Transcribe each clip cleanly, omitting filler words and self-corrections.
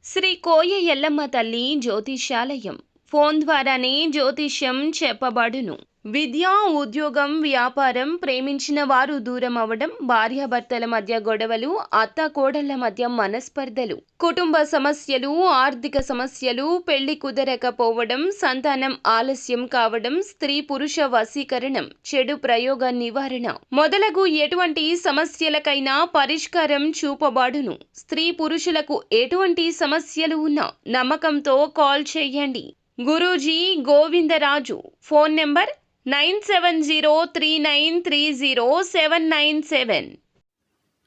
శ్రీ కోయ ఎల్లమ్మ తల్లి జ్యోతిష్యాలయం ఫోన్ ద్వారానే జ్యోతిష్యం చెప్పబడును. విద్య, ఉద్యోగం, వ్యాపారం, ప్రేమించిన వారు దూరం అవ్వడం, భార్యాభర్తల మధ్య గొడవలు, అత్తాకోడళ్ల మధ్య మనస్పర్ధలు, కుటుంబ సమస్యలు, ఆర్థిక సమస్యలు, పెళ్లి కుదరకపోవడం, సంతానం ఆలస్యం కావడం, స్త్రీ పురుష వశీకరణం, చెడు ప్రయోగ నివారణ మొదలగు ఎటువంటి సమస్యలకైనా పరిష్కారం చూపబడును. స్త్రీ పురుషులకు ఎటువంటి సమస్యలు ఉన్నా నమ్మకంతో కాల్ చేయండి. గురూజీ గోవిందరాజు. Phone number 9703930797.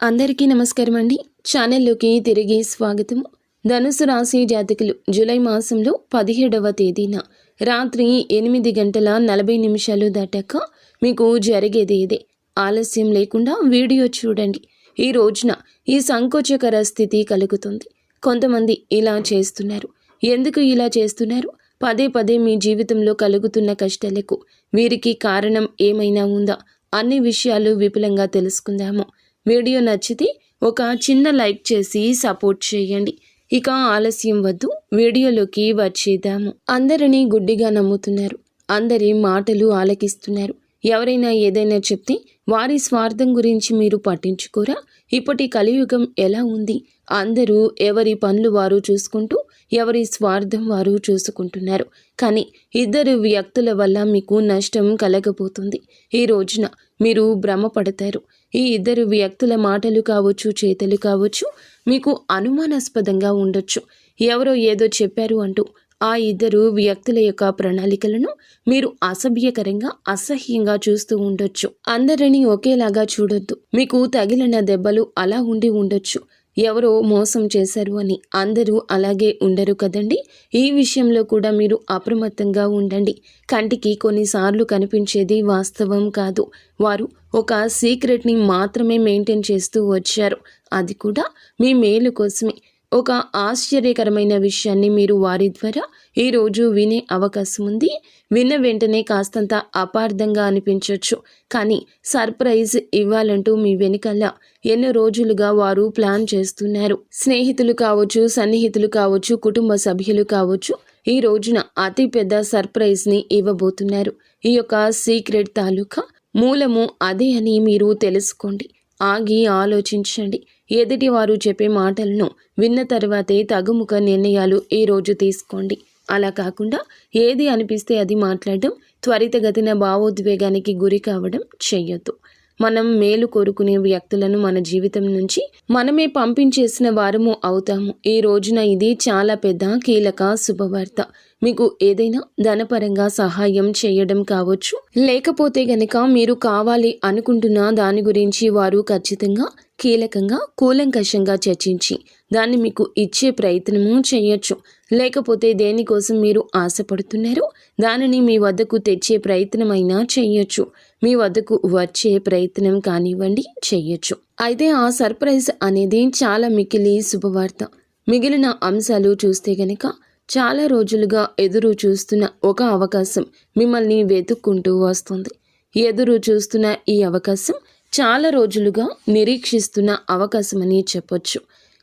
అందరికీ నమస్కారం అండి. ఛానల్లోకి తిరిగి స్వాగతం. ధనుసు రాశి జాతకులు జూలై మాసంలో 17వ తేదీన రాత్రి 8:40 దాటాక మీకు జరిగేది ఇదే. ఆలస్యం లేకుండా వీడియో చూడండి. ఈ రోజున ఈ సంకోచకర స్థితి కలుగుతుంది. కొంతమంది ఇలా చేస్తున్నారు. ఎందుకు ఇలా చేస్తున్నారు? పదే పదే మీ జీవితంలో కలుగుతున్న కష్టాలకు వీరికి కారణం ఏమైనా ఉందా? అన్ని విషయాలు విపులంగా తెలుసుకుందాము. వీడియో నచ్చితే ఒక చిన్న లైక్ చేసి సపోర్ట్ చేయండి. ఇక ఆలస్యం వద్దు, వీడియోలోకి వచ్చేద్దాము. అందరినీ గుడ్డిగా నమ్ముతున్నారు. అందరి మాటలు ఆలకిస్తున్నారు. ఎవరైనా ఏదైనా చెప్తే వారి స్వార్థం గురించి మీరు పట్టించుకోరా? ఇప్పటి కలియుగం ఎలా ఉంది? అందరూ ఎవరి పనులు వారు చూసుకుంటూ ఎవరి స్వార్థం వారు చూసుకుంటున్నారు. కానీ ఇద్దరు వ్యక్తుల వల్ల మీకు నష్టం కలగబోతుంది. ఈ రోజున మీరు భ్రమపడతారు. ఈ ఇద్దరు వ్యక్తుల మాటలు కావచ్చు, చేతలు కావచ్చు, మీకు అనుమానాస్పదంగా ఉండొచ్చు. ఎవరో ఏదో చెప్పారు అంటూ ఆ ఇద్దరు వ్యక్తుల యొక్క ప్రణాళికలను మీరు అసభ్యకరంగా, అసహ్యంగా చూస్తూ ఉండొచ్చు. అందరినీ ఒకేలాగా చూడొద్దు. మీకు తగిలిన దెబ్బలు అలా ఉండి ఉండొచ్చు. ఎవరో మోసం చేశారు అని అందరూ అలాగే ఉండరు కదండి. ఈ విషయంలో కూడా మీరు అప్రమత్తంగా ఉండండి. కంటికి కొన్నిసార్లు కనిపించేది వాస్తవం కాదు. వారు ఒక సీక్రెట్ని మాత్రమే మెయింటైన్ చేస్తూ వచ్చారు. అది కూడా మీ మేలు కోసమే. ఒక ఆశ్చర్యకరమైన విషయాన్ని మీరు వారి ద్వారా ఈరోజు వినే అవకాశం ఉంది. విన్న వెంటనే కాస్తంత అపార్థంగా అనిపించవచ్చు. కానీ సర్ప్రైజ్ ఇవ్వాలంటూ మీ వెనుకల ఎన్నో రోజులుగా వారు ప్లాన్ చేస్తున్నారు. స్నేహితులు కావచ్చు, సన్నిహితులు కావచ్చు, కుటుంబ సభ్యులు కావచ్చు, ఈ రోజున అతి పెద్ద సర్ప్రైజ్ని ఇవ్వబోతున్నారు. ఈ యొక్క సీక్రెట్ తాలూకా మూలము అదే అని మీరు తెలుసుకోండి. ఆగి ఆలోచించండి. ఎదుటి వారు చెప్పే మాటలను విన్న తర్వాతే తగుముఖ నిర్ణయాలు ఈరోజు తీసుకోండి. అలా కాకుండా ఏది అనిపిస్తే అది మాట్లాడడం, త్వరితగతిన భావోద్వేగానికి గురి కావడం చెయ్యొద్దు. మనం మేలు కోరుకునే వ్యక్తులను మన జీవితం నుంచి మనమే పంపించేసిన వారము అవుతాము. ఈ రోజున ఇది చాలా పెద్ద కీలక శుభవార్త. మీకు ఏదైనా ధనపరంగా సహాయం చేయడం కావచ్చు, లేకపోతే గనక మీరు కావాలి అనుకుంటున్న దాని గురించి వారు ఖచ్చితంగా కీలకంగా కూలంకషంగా చర్చించి దాన్ని మీకు ఇచ్చే ప్రయత్నము చేయొచ్చు. లేకపోతే దేనికోసం మీరు ఆశపడుతున్నారో దానిని మీ వద్దకు తెచ్చే ప్రయత్నమైనా చేయొచ్చు. మీ వద్దకు వచ్చే ప్రయత్నం కానివ్వండి, చేయొచ్చు. అయితే ఆ సర్ప్రైజ్ అనేది చాలా మికిలి శుభవార్త. మిగిలిన అంశాలు చూస్తే గనక చాలా రోజులుగా ఎదురు చూస్తున్న ఒక అవకాశం మిమ్మల్ని వెతుక్కుంటూ వస్తుంది. ఎదురు చూస్తున్న ఈ అవకాశం చాలా రోజులుగా నిరీక్షిస్తున్న అవకాశమని చెప్పొచ్చు.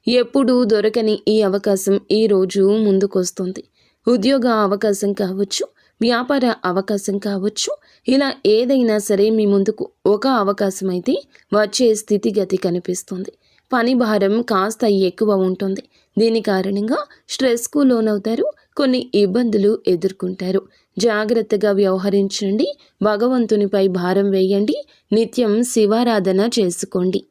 ఎప్పుడూ దొరకని ఈ అవకాశం ఈ రోజు ముందుకొస్తుంది. ఉద్యోగ అవకాశం కావచ్చు, వ్యాపార అవకాశం కావచ్చు, ఇలా ఏదైనా సరే మీ ముందుకు ఒక అవకాశం అయితే వచ్చే స్థితిగతి కనిపిస్తుంది. పని భారం కాస్త ఎక్కువ ఉంటుంది. దీని కారణంగా స్ట్రెస్కు లోనవుతారు. కొన్ని ఇబ్బందులు ఎదుర్కొంటారు. జాగ్రత్తగా వ్యవహరించండి. భగవంతునిపై భారం వేయండి. నిత్యం శివారాధన చేసుకోండి.